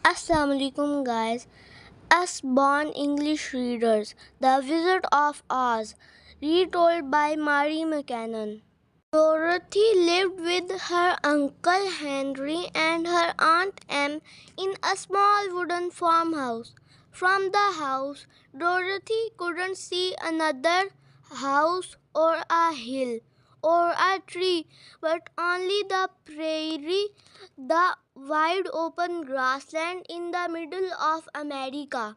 Assalamu alaikum guys. Us born English readers, The Wizard of Oz, retold by Mary McCannon. Dorothy lived with her uncle Henry and her aunt Em in a small wooden farmhouse. From the house, Dorothy couldn't see another house or a hill or a tree, but only the prairie, the wide open grassland in the middle of America.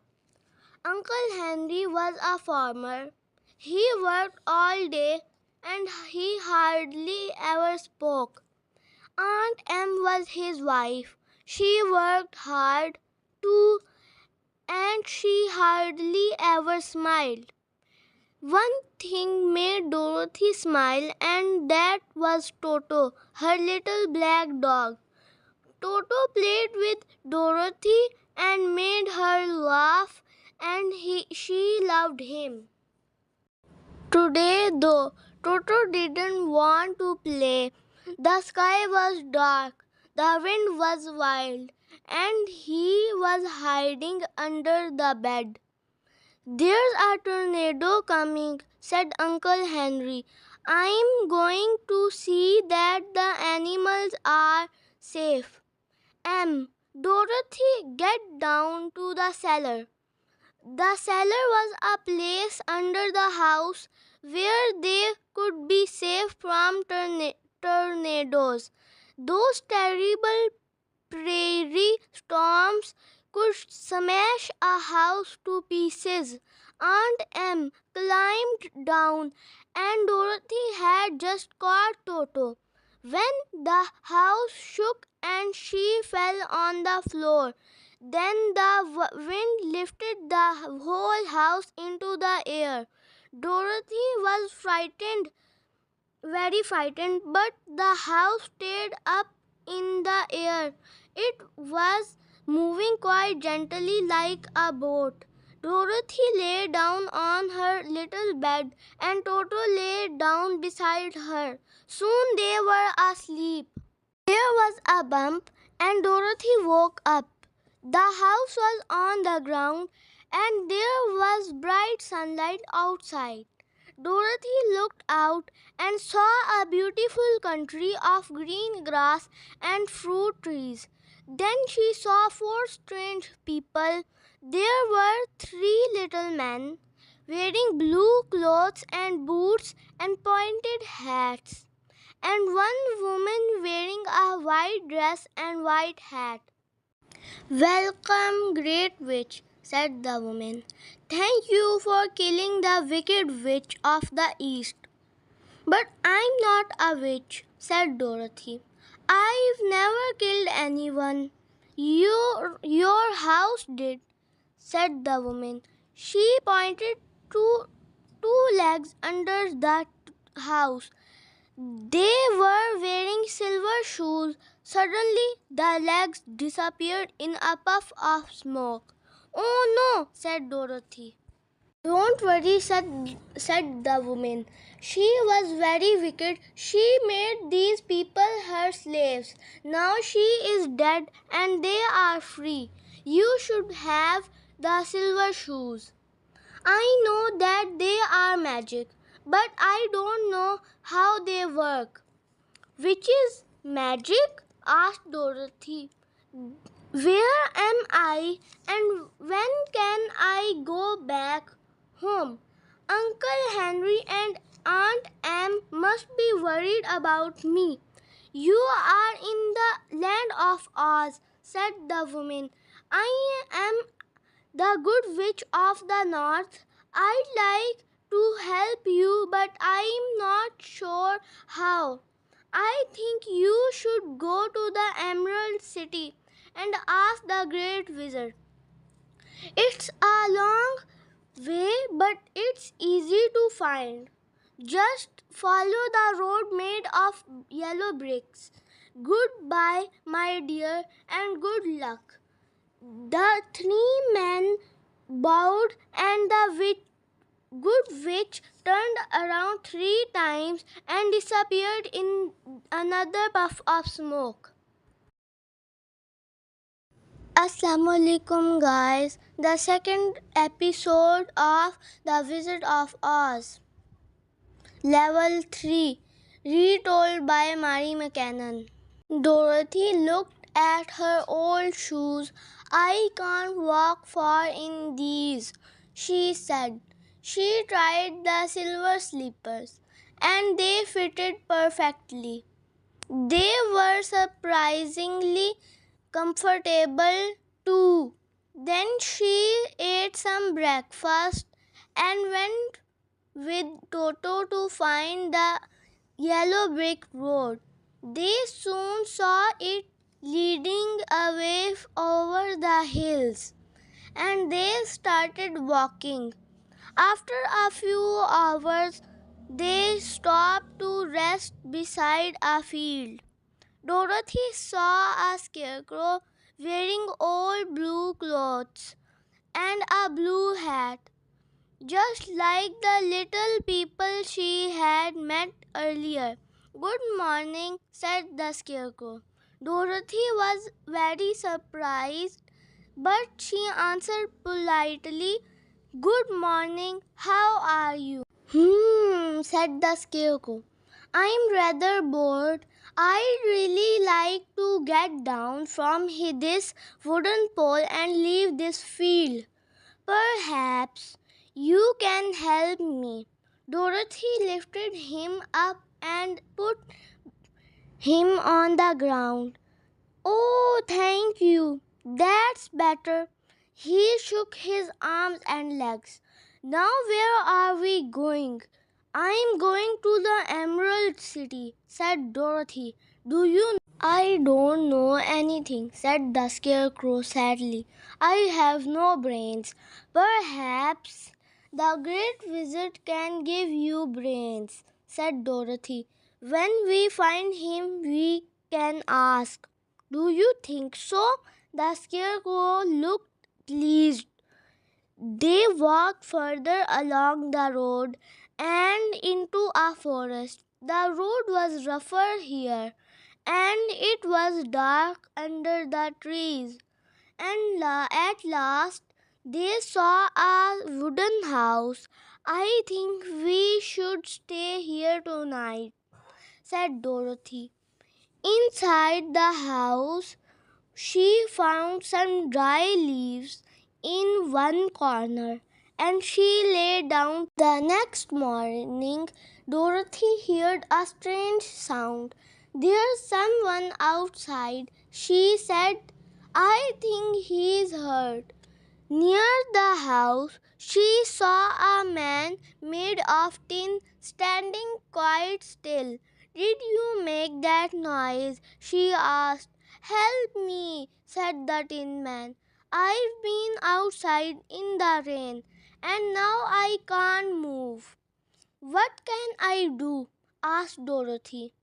Uncle Henry was a farmer. He worked all day and he hardly ever spoke. Aunt Em was his wife. She worked hard too and she hardly ever smiled. One thing made Dorothy smile, and that was Toto, her little black dog. Toto played with Dorothy and made her laugh, and she loved him. Today, though, Toto didn't want to play. The sky was dark, the wind was wild, and he was hiding under the bed. "There's a tornado coming," said Uncle Henry. "I'm going to see that the animals are safe." Dorothy, get down to the cellar." The cellar was a place under the house where they could be safe from tornadoes. Those terrible prairie storms could smash a house to pieces. Aunt Em climbed down, and Dorothy had just caught Toto when the house shook and she fell on the floor. Then the wind lifted the whole house into the air. Dorothy was frightened, very frightened, but the house stayed up in the air. It was moving quite gently like a boat. Dorothy lay down on her little bed, and Toto lay down beside her. Soon they were asleep. There was a bump, and Dorothy woke up. The house was on the ground, and there was bright sunlight outside. Dorothy looked out and saw a beautiful country of green grass and fruit trees. Then she saw four strange people. There were three little men wearing blue clothes and boots and pointed hats, and one woman wearing a white dress and white hat. "Welcome, great witch," said the woman. "Thank you for killing the wicked witch of the east." "But I'm not a witch," said Dorothy. "I've never killed anyone." Your house did," said the woman. She pointed to two legs under the house. They were wearing silver shoes. Suddenly, the legs disappeared in a puff of smoke. "Oh no," said Dorothy. "Don't worry," said the woman. "She was very wicked. She made these people her slaves. Now she is dead and they are free. You should have the silver shoes. I know that they are magic, but I don't know how they work." "Which is magic?" asked Dorothy. "Where am I, and when can I go back home? Uncle Henry and Aunt Em must be worried about me." "You are in the land of Oz," said the woman. "I am the good witch of the north. I'd like to help you, but I'm not sure how. I think you should go to the Emerald City and ask the Great Wizard. It's a long way, but it's easy to find. Just follow the road made of yellow bricks. Goodbye, my dear, and good luck." The three men bowed, and the good witch turned around 3 times and disappeared in another puff of smoke. Assalamualaikum guys, the second episode of The Wizard of Oz, Level 3, retold by Mary McCannon. Dorothy looked at her old shoes. I can't walk far in these, she said. She tried the silver slippers, and they fitted perfectly. They were surprisingly comfortable too. Then she ate some breakfast and went with Toto to find the yellow brick road. They soon saw it leading away over the hills, and they started walking. After a few hours, they stopped to rest beside a field. Dorothy saw a scarecrow wearing old blue clothes and a blue hat, just like the little people she had met earlier. Good morning, said the scarecrow. Dorothy was very surprised, but she answered politely, Good morning, how are you? Said the scarecrow. I'm rather bored. I'd really like to get down from this wooden pole and leave this field. Perhaps you can help me. Dorothy lifted him up and put him on the ground. Oh, thank you. That's better. He shook his arms and legs. Now, where are we going? I'm going to the Emerald City, said Dorothy. Do you know? I don't know anything, said the Scarecrow sadly. I have no brains. Perhaps the Great Wizard can give you brains, said Dorothy. When we find him, we can ask. Do you think so? The Scarecrow looked pleased. They walked further along the road and into a forest. The road was rougher here, and it was dark under the trees. And at last, they saw a wooden house. I think we should stay here tonight, said Dorothy. Inside the house, she found some dry leaves in one corner and she lay down. The next morning, Dorothy heard a strange sound. There's someone outside, she said. I think he's hurt. Near the house, she saw a man made of tin standing quite still. Did you make that noise? She asked. Help me, said the Tin Man. I've been outside in the rain and now I can't move. What can I do? Asked Dorothy.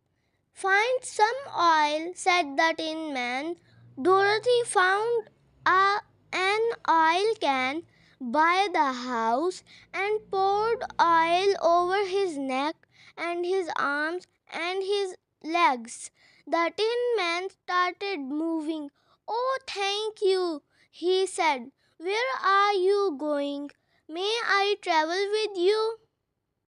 Find some oil, said the Tin Man. Dorothy found an oil can by the house and poured oil over his neck and his arms and his legs. The Tin Man started moving. Oh, thank you, he said. Where are you going? May I travel with you?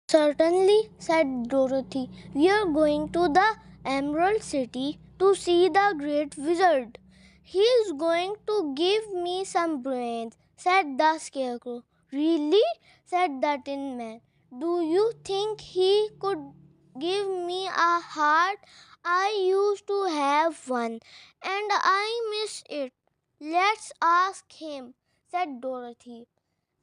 Certainly, said Dorothy. We are going to the Emerald City to see the Great Wizard. He is going to give me some brains, said the Scarecrow. Really? Said the Tin Man. Do you think he could give me a heart? I used to have one, and I miss it. Let's ask him, said Dorothy.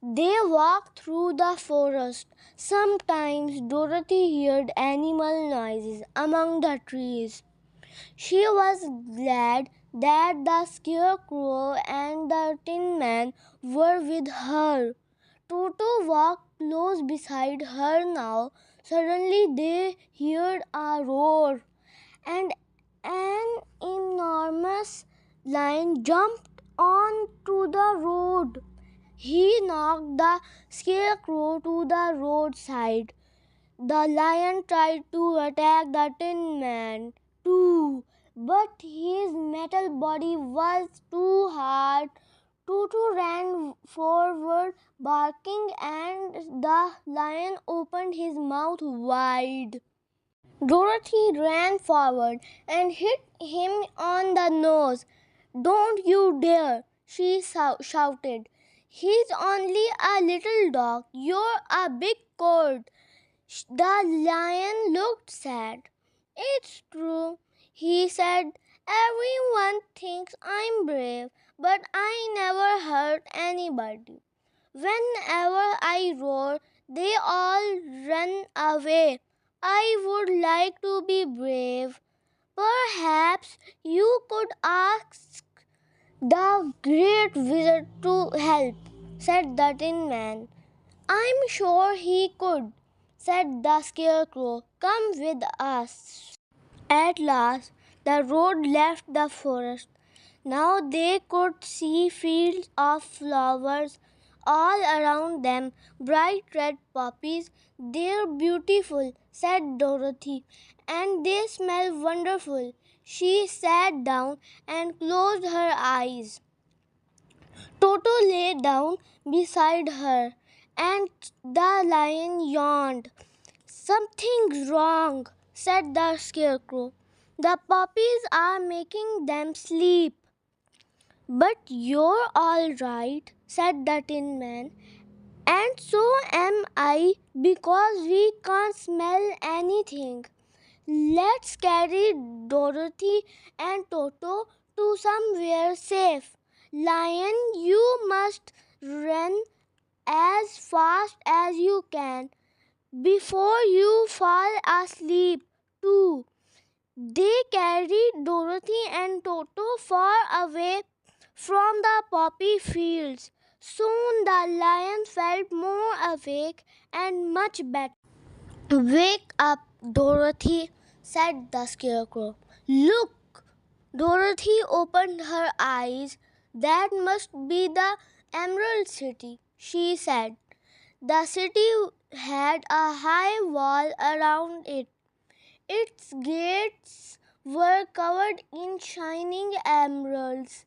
They walked through the forest. Sometimes Dorothy heard animal noises among the trees. She was glad that the Scarecrow and the Tin Man were with her. Toto walked close beside her now. Suddenly they heard a roar, and an enormous lion jumped onto the road. He knocked the Scarecrow to the roadside. The lion tried to attack the Tin Man too, but his metal body was too hard. Toto ran forward, barking, and the lion opened his mouth wide. Dorothy ran forward and hit him on the nose. "Don't you dare!" she shouted. "He's only a little dog. You're a big coward." The lion looked sad. "It's true," he said. "Everyone thinks I'm brave, but I never hurt anybody. Whenever I roar, they all run away. I would like to be brave. Perhaps you could ask the great wizard to help," said the Tin Man. "I'm sure he could," said the Scarecrow. "Come with us." At last, the road left the forest. Now they could see fields of flowers all around them, bright red poppies. "They're beautiful," said Dorothy, "and they smell wonderful." She sat down and closed her eyes. Toto lay down beside her, and the lion yawned. "Something's wrong," said the Scarecrow. "The poppies are making them sleep." "But you're all right," said the Tin Man. "And so am I, because we can't smell anything. Let's carry Dorothy and Toto to somewhere safe. Lion, you must run as fast as you can before you fall asleep, too." They carried Dorothy and Toto far away from the poppy fields. Soon the lion felt more awake and much better. "Wake up, Dorothy," said the Scarecrow. "Look!" Dorothy opened her eyes. "That must be the Emerald City," she said. The city had a high wall around it. Its gates were covered in shining emeralds.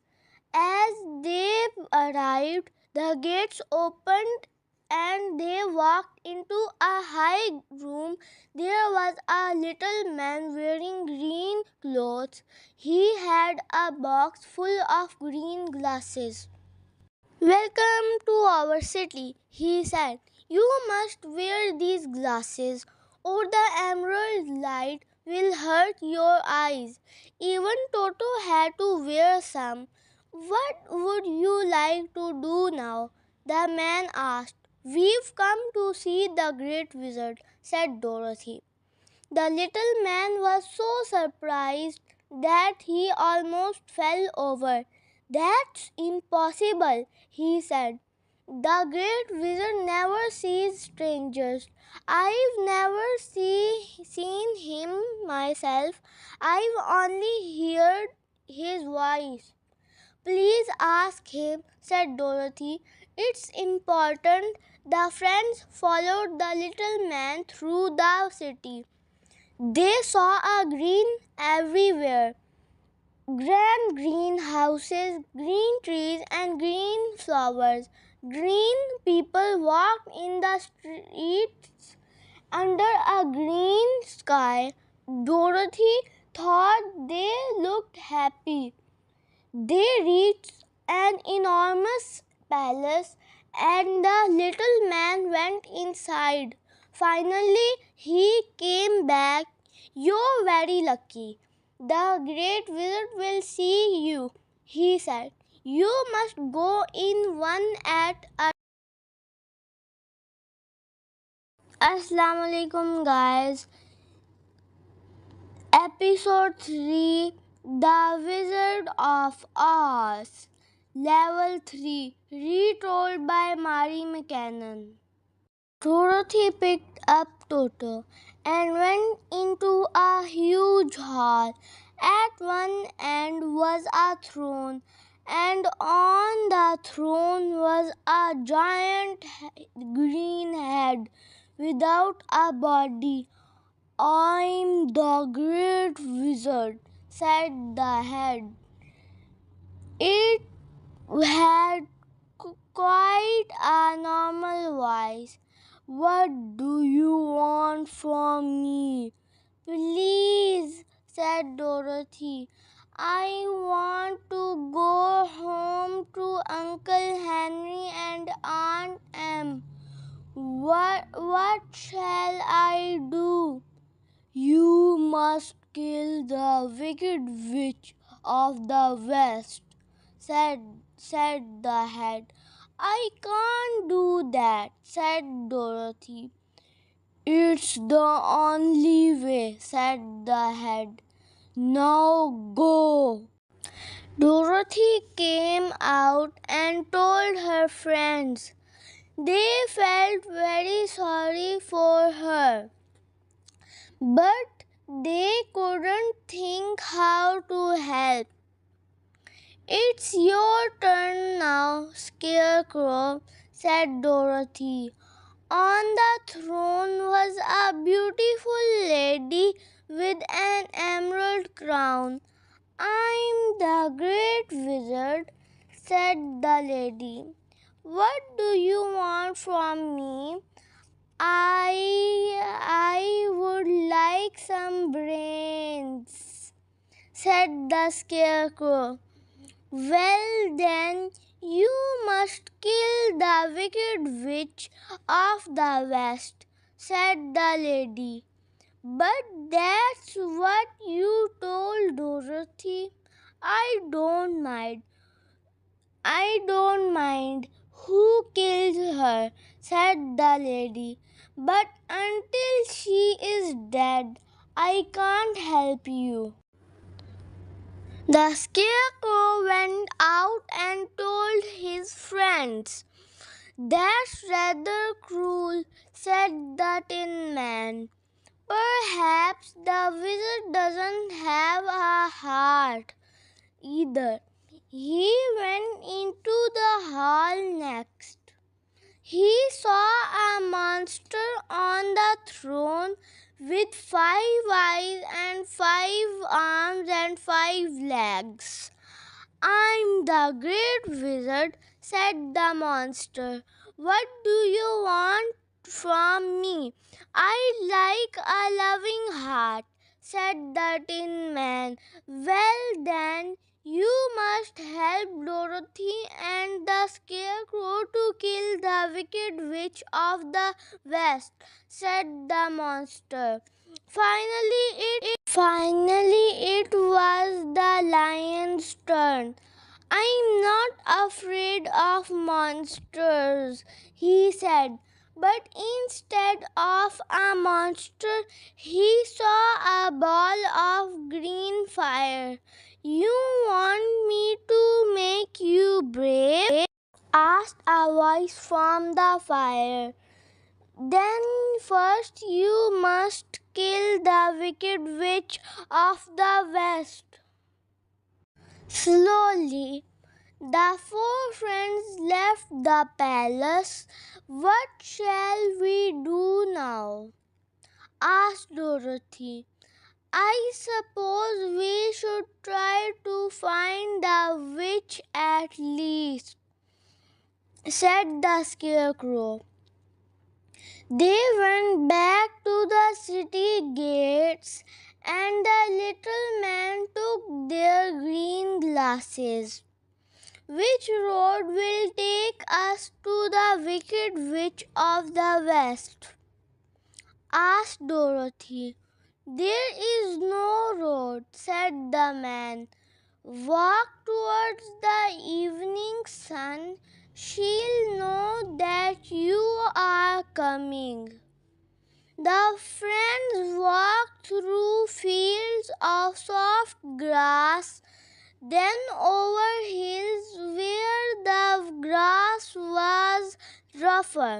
As they arrived, the gates opened and they walked into a high room. There was a little man wearing green clothes. He had a box full of green glasses. "Welcome to our city," he said. "You must wear these glasses, or the emerald light will hurt your eyes." Even Toto had to wear some. "What would you like to do now?" the man asked. "We've come to see the great wizard," said Dorothy. The little man was so surprised that he almost fell over. "That's impossible," he said. "The great wizard never sees strangers. I've never seen him myself. I've only heard his voice." "Please ask him," said Dorothy. "It's important." The friends followed the little man through the city. They saw a green everywhere. Grand green houses, green trees, and green flowers. Green people walked in the streets under a green sky. Dorothy thought they looked happy. They reached an enormous palace, and the little man went inside. Finally, he came back. "You're very lucky. The great wizard will see you," he said. "You must go in one at a Assalamu alaikum, guys. Episode 3, The Wizard of Oz, Level 3, retold by Mari McCannon. Dorothy picked up Toto and went into a huge hall. At one end was a throne, and on the throne was a giant green head without a body. "I'm the great wizard," said the head. It had quite a normal voice. "What do you want from me?" "Please," said Dorothy. "I want to go home to Uncle Henry and Aunt Em." What shall I do?" "You must kill the wicked witch of the West," said the head. "I can't do that," said Dorothy. "It's the only way," said the head. "Now go." Dorothy came out and told her friends. They felt very sorry for her, but they couldn't think how to help. "It's your turn now, Scarecrow," said Dorothy. On the throne was a beautiful lady with an emerald crown. "I'm the great wizard," said the lady. "What do you want from me?" I would like some brains," said the Scarecrow. "Well then, you must kill the wicked witch of the West," said the lady. "But that's what you told Dorothy." I don't mind who kills her," said the lady. "But until she is dead, I can't help you." The Scarecrow went out and told his friends. "That's rather cruel," said the Tin Man. "Perhaps the wizard doesn't have a heart either." He went into the hall next. He saw a monster on the throne with 5 eyes and 5 arms and 5 legs. "I'm the great wizard," said the monster. "What do you want from me?" "I'd like a loving heart," said the Tin Man. "Well then, you must help Dorothy and the Scarecrow to kill the wicked witch of the West," said the monster. Finally, it was the lion's turn. "I'm not afraid of monsters," he said. But instead of a monster, he saw a ball of green fire. "You want me to make you brave?" asked a voice from the fire. "Then first you must kill the wicked witch of the West." Slowly, the 4 friends left the palace. "What shall we do now?" asked Dorothy. "I suppose we should try to find the witch at least," said the Scarecrow. They went back to the city gates, and the little man took their green glasses. "Which road will take us to the wicked witch of the West?" asked Dorothy. "There is no road," said the man. "Walk towards the evening sun. She'll know that you are coming." The friends walked through fields of soft grass, then over hills where the grass was rougher.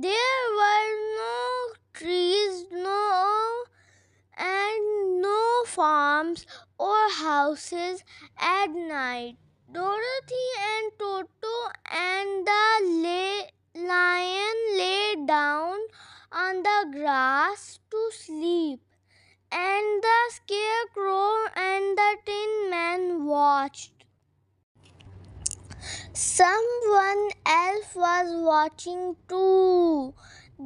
There were no trees, no farms or houses at night. Dorothy and Toto and the lion lay down on the grass to sleep, and the Scarecrow and watched. Someone else was watching too.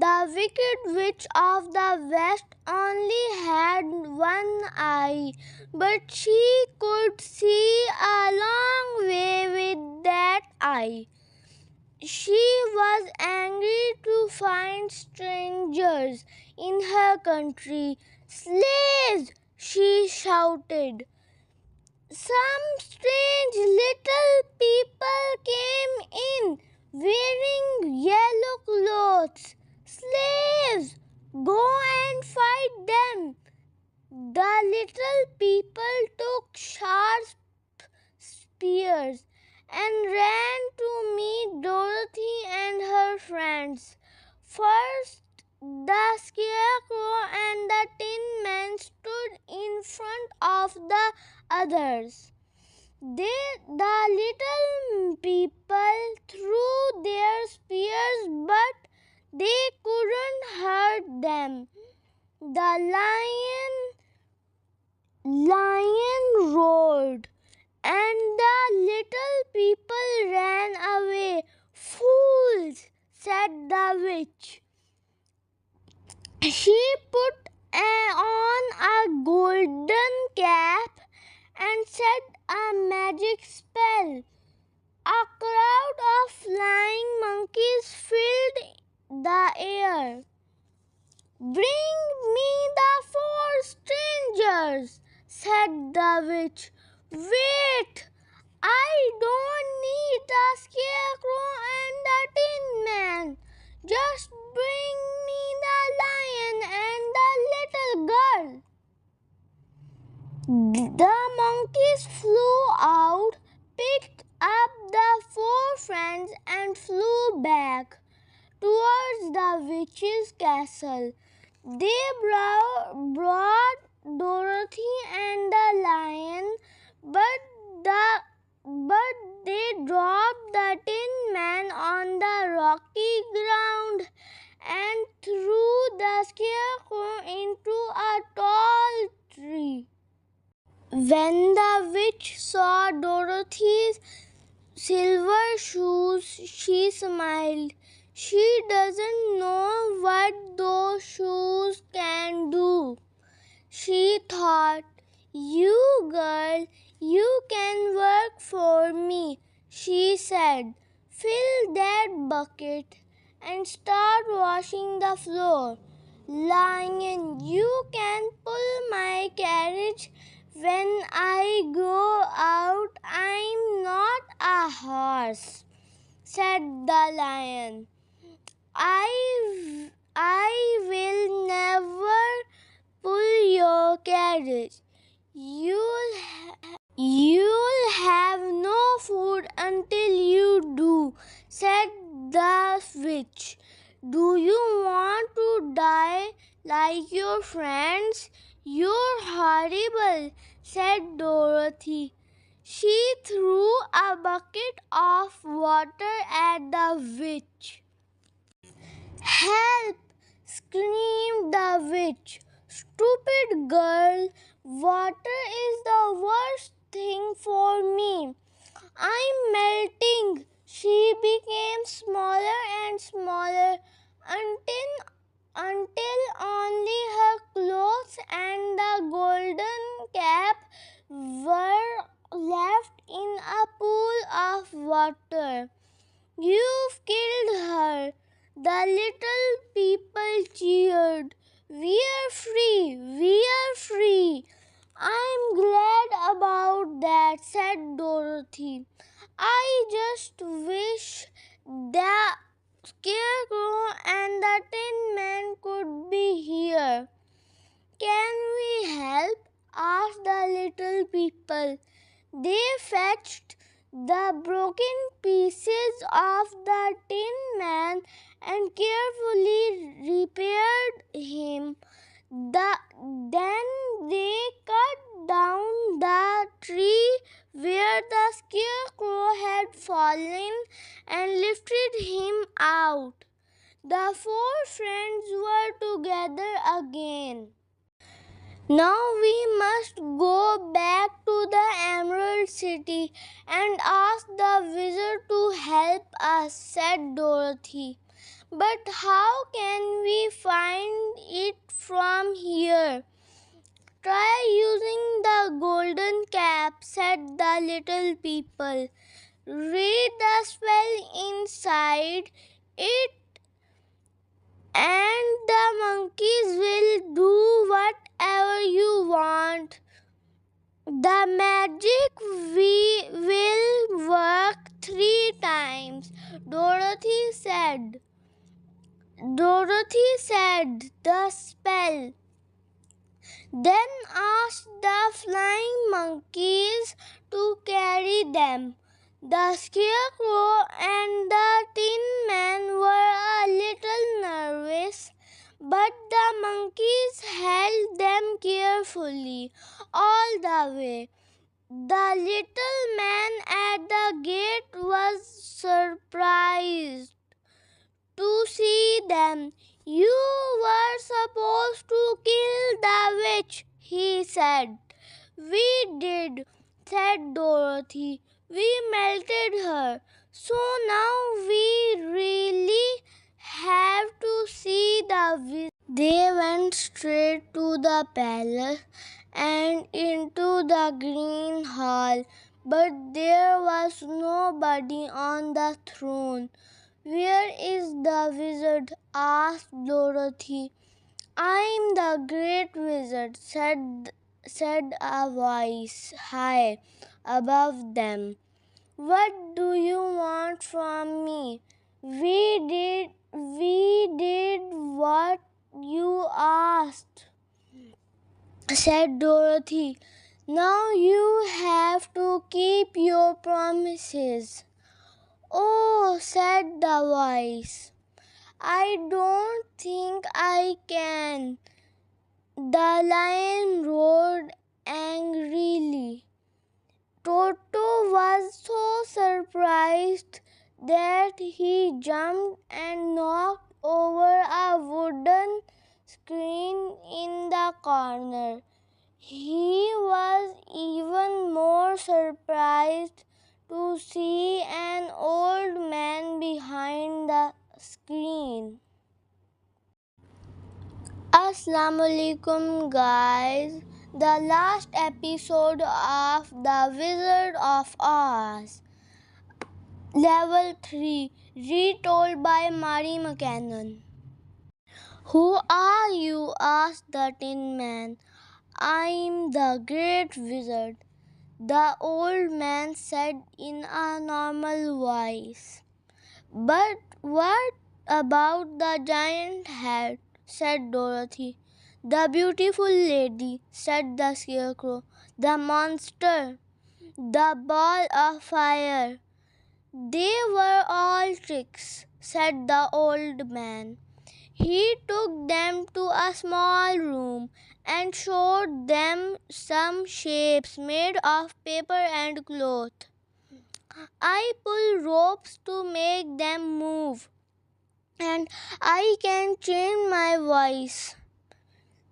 The wicked witch of the west only had one eye, but she could see a long way with that eye. She was angry to find strangers in her country. Slaves! She shouted. Some strange little people came in wearing yellow clothes. Slaves! Go and fight them! The little people took sharp spears and ran to meet Dorothy and her friends. First, the Scarecrow and the Tin Man stood in front of the others. The little people threw their spears, but they couldn't hurt them. The lion roared, and the little people ran away. Fools, said the witch. She put on a golden cap and said a magic spell. A crowd of flying monkeys filled the air. Bring me the four strangers, said the witch. Wait, I don't need the Scarecrow and the Tin Man. Just bring me the lion and the little girl. The monkeys flew out, picked up the four friends, and flew back towards the witch's castle. They brought Dorothy and the lion, but they dropped the Tin Man on the rocky ground and threw the Scarecrow into a tall tree. When the witch saw Dorothy's silver shoes, she smiled. She doesn't know what those shoes can do. She thought, you girl, you can work for me, she said. Fill that bucket and start washing the floor. Lion, you can pull my carriage when I go out. I'm not a horse, said the lion. I will never pull your carriage. You'll have no food until you do, said the witch. Do you want to die like your friends? You're horrible, said Dorothy. She threw a bucket of water at the witch. Help! Screamed the witch. Stupid girl, water is the worst thing for me. I'm melting. She became smaller and smaller until only her clothes and the golden cap were left in a pool of water. You've killed her. The little people cheered. We're free! We're free! I'm glad about that, said Dorothy. I just wish the Scarecrow and the Tin Man could be here. Can we help? Asked the little people. They fetched the broken pieces of the Tin Man and carefully repaired him. Then they cut down the tree where the Scarecrow had fallen and lifted him out. The four friends were together again. Now we must go back to the Emerald city and ask the wizard to help us, said Dorothy. But how can we find it from here? Try using the golden cap, said the little people. Read the spell inside it, and the monkeys will do whatever you want. The magic will work 3 times, Dorothy said. Dorothy said the spell, then asked the flying monkeys to carry them. The Scarecrow and the Tin Man were a little nervous, but the monkeys held them carefully all the way. The little man at the gate was surprised to see them. You were supposed to kill the witch, he said. We did, said Dorothy. We melted her. So now we really have to see the witch. They went straight to the palace and into the green hall, but there was nobody on the throne. Where is the wizard? Asked Dorothy. I'm the great wizard, said a voice high above them. What do you want from me? We did what you asked, said Dorothy. Now you have to keep your promises. Oh, said the voice, I don't think I can. The lion roared angrily. Toto was so surprised that he jumped and knocked over a wooden screen in the corner. He was even more surprised to see an old man behind the screen. Assalamu alaikum, guys. The last episode of The Wizard of Oz, Level 3, retold by Mary McCannon. Who are you? Asked the Tin Man. I'm the Great Wizard, the old man said in a normal voice. But what about the giant head? Said Dorothy. The beautiful lady, said the Scarecrow. The monster, the ball of fire. They were all tricks, said the old man. He took them to a small room and showed them some shapes made of paper and cloth. I pull ropes to make them move, and I can change my voice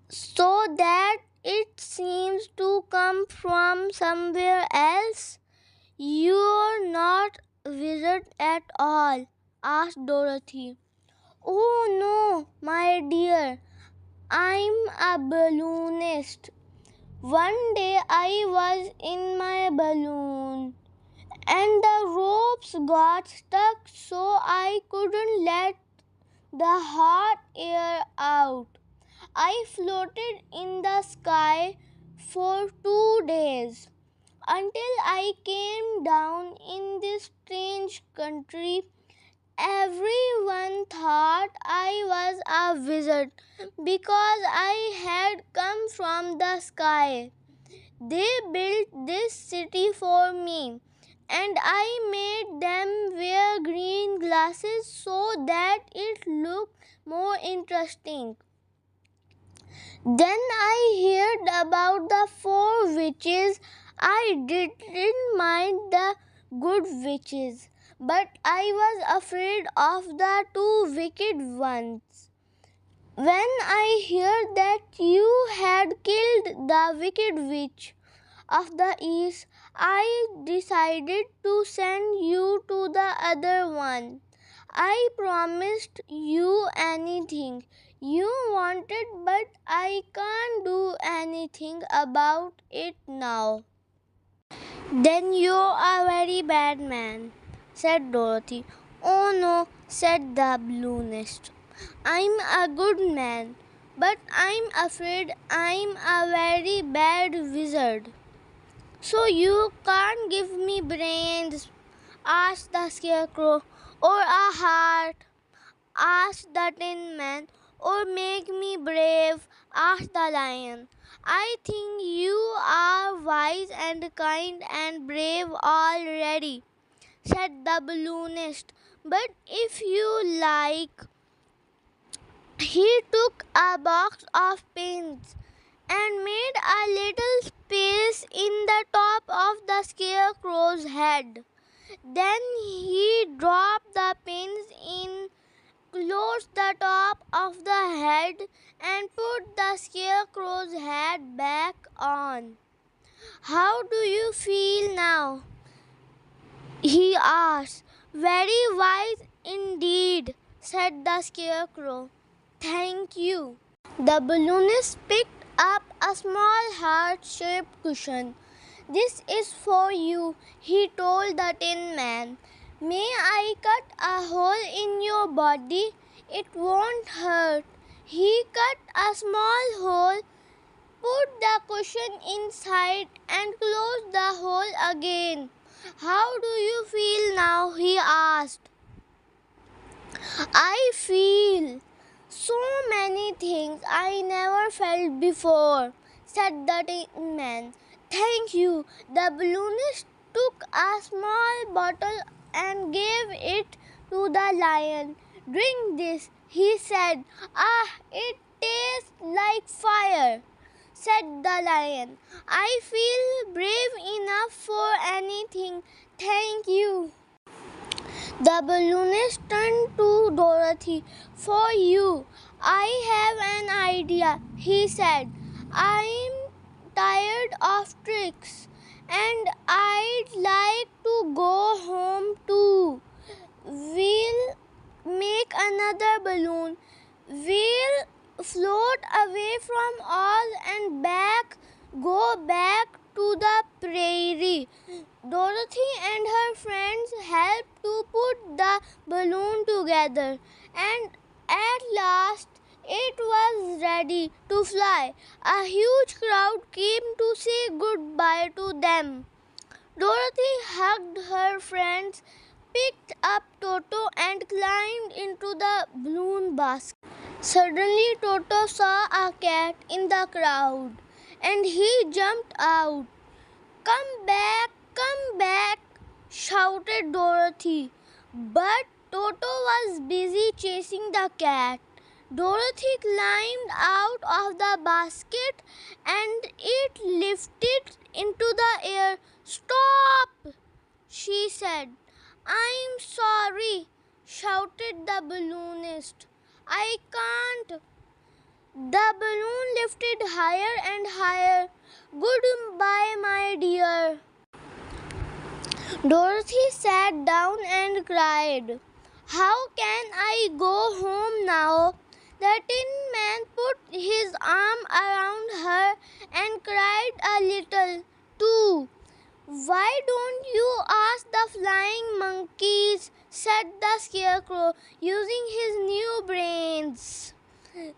so that it seems to come from somewhere else. You're not a wizard at all, asked Dorothy. Oh no, my dear, I'm a balloonist. One day I was in my balloon and the ropes got stuck, so I couldn't let the hot air out. I floated in the sky for 2 days until I came down in this strange country. Everyone thought I was a wizard because I had come from the sky. They built this city for me, and I made them wear green glasses so that it looked more interesting. Then I heard about the 4 witches. I didn't mind the good witches, but I was afraid of the 2 wicked ones. When I heard that you had killed the wicked witch, of the east, I decided to send you to the other one. I promised you anything you wanted, but I can't do anything about it now. Then you're a very bad man, said Dorothy. Oh no, said the balloonist. I'm a good man, but I'm afraid I'm a very bad wizard. So you can't give me brains, asked the Scarecrow, or a heart, asked the Tin Man, or make me brave, asked the Lion. I think you are wise and kind and brave already, said the balloonist. But if you like, he took a box of pins and made a little space in the top of the Scarecrow's head. Then he dropped the pins in, closed the top of the head, and put the Scarecrow's head back on. How do you feel now? He asked. Very wise indeed, said the Scarecrow. Thank you. The balloonist picked up a small heart-shaped cushion. This is for you, he told the Tin Man. May I cut a hole in your body? It won't hurt. He cut a small hole, put the cushion inside, and closed the hole again. How do you feel now? He asked. I feel so many things I never felt before, said the Tin Man. Thank you. The balloonist took a small bottle and gave it to the lion. Drink this, he said. Ah, it tastes like fire, said the lion. I feel brave enough for anything. Thank you. The balloonist turned to Dorothy. For you, I have an idea, he said. I'm tired of tricks and I'd like to go home too. We'll make another balloon. We'll float away from all and go back to the prairie. Dorothy and her friends helped to put the balloon together, and at last it was ready to fly. A huge crowd came to say goodbye to them. Dorothy hugged her friends, picked up Toto, and climbed into the balloon basket. Suddenly, Toto saw a cat in the crowd, and he jumped out. Come back, shouted Dorothy. But Toto was busy chasing the cat. Dorothy climbed out of the basket and it lifted into the air. Stop, she said. I'm sorry, shouted the balloonist. I can't. The balloon lifted higher and higher. Goodbye, my dear. Dorothy sat down and cried. How can I go home now? The Tin Man put his arm around her and cried a little too. Why don't you ask the flying monkeys? Said the Scarecrow, using his new brains.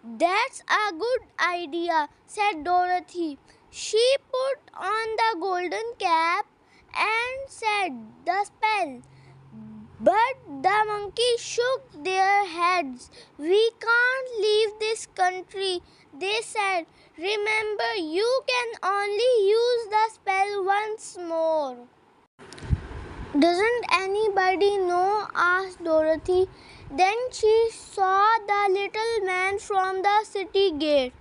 That's a good idea, said Dorothy. She put on the golden cap and said the spell. But the monkeys shook their heads. We can't leave this country, they said. Remember, you can only use the spell once more. Doesn't anybody know? Asked Dorothy. Then she saw the little man from the city gate.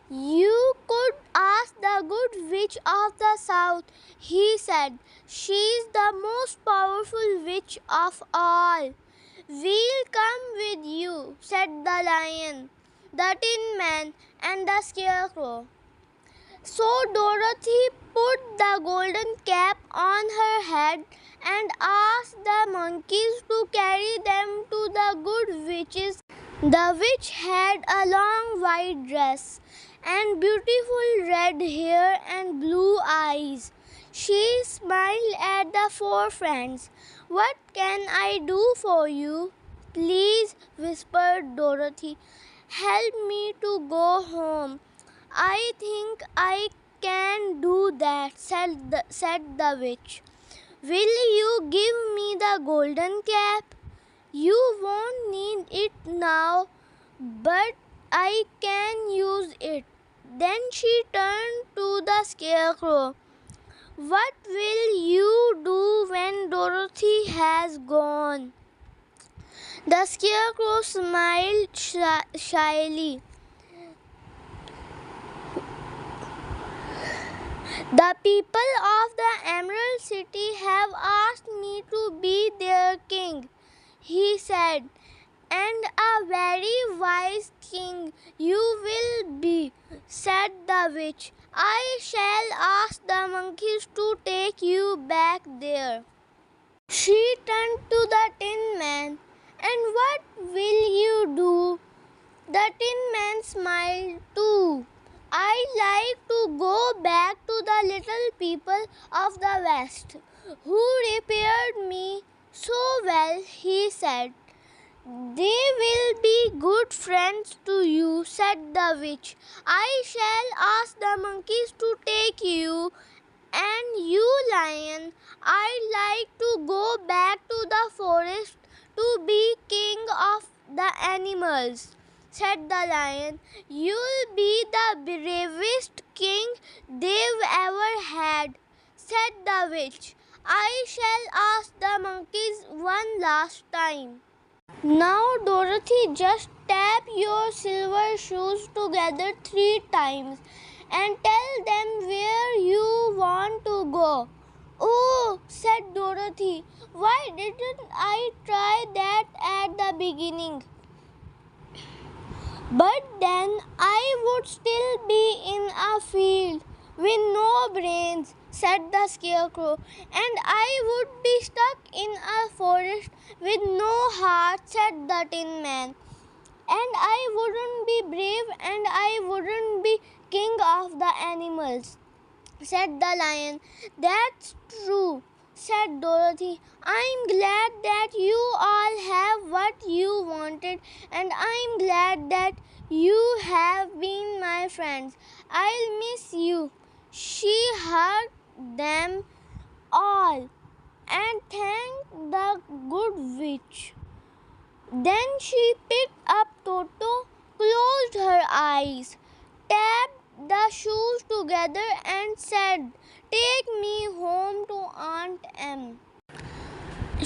You could ask the good witch of the south, he said. She's the most powerful witch of all. We'll come with you, said the lion, the Tin Man, and the Scarecrow. So Dorothy put the the golden cap on her head and asked the monkeys to carry them to the good witch's. The witch had a long white dress and beautiful red hair and blue eyes. She smiled at the four friends. "What can I do for you?" "Please," whispered Dorothy, "help me to go home." "I think I can do that," said the witch. "Will you give me the golden cap?" "You won't need it now, but I can use it." Then she turned to the Scarecrow. "What will you do when Dorothy has gone?" The Scarecrow smiled shyly. "The people of the Emerald City have asked me to be their king," he said. "And a very wise king you will be," said the witch. "I shall ask the monkeys to take you back there." She turned to the Tin Man. "And what will you do?" The Tin Man smiled too. "I like to go back to the little people of the West who repaired me so well," he said. "They will be good friends to you," said the witch. "I shall ask the monkeys to take you. And you, Lion, I'd like to go back to the forest to be king of the animals," said the Lion. "You'll be the bravest king they've ever had," said the witch. "I shall ask the monkeys one last time. Now, Dorothy, just tap your silver shoes together 3 times and tell them where you want to go." "Oh," said Dorothy, "why didn't I try that at the beginning? But then I would still be in a field with no brains," said the Scarecrow, "and I would be stuck in a forest with no heart," said the Tin Man. "And I wouldn't be brave and I wouldn't be king of the animals," said the Lion. "That's true," said Dorothy. "I'm glad that you all have what you wanted, and I'm glad that you have been my friends. I'll miss you." She hugged them all and thanked the good witch. Then she picked up Toto, closed her eyes, tapped the shoes together and said, "Take me home to Aunt Em."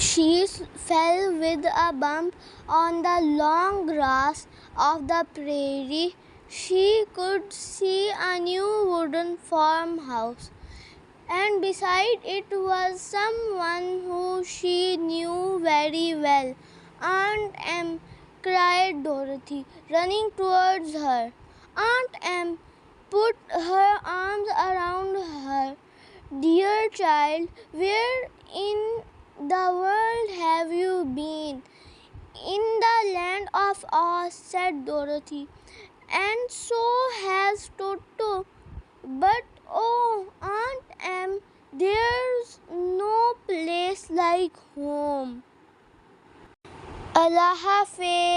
She fell with a bump on the long grass of the prairie. She could see a new wooden farmhouse, and beside it was someone who she knew very well. "Aunt Em!" cried Dorothy, running towards her. Aunt Em put her arms around her. "Dear child, where in the world have you been?" "In the land of Oz," said Dorothy. "And so has Toto. But oh, Aunt Em, there's no place like home." Allah Hafiz.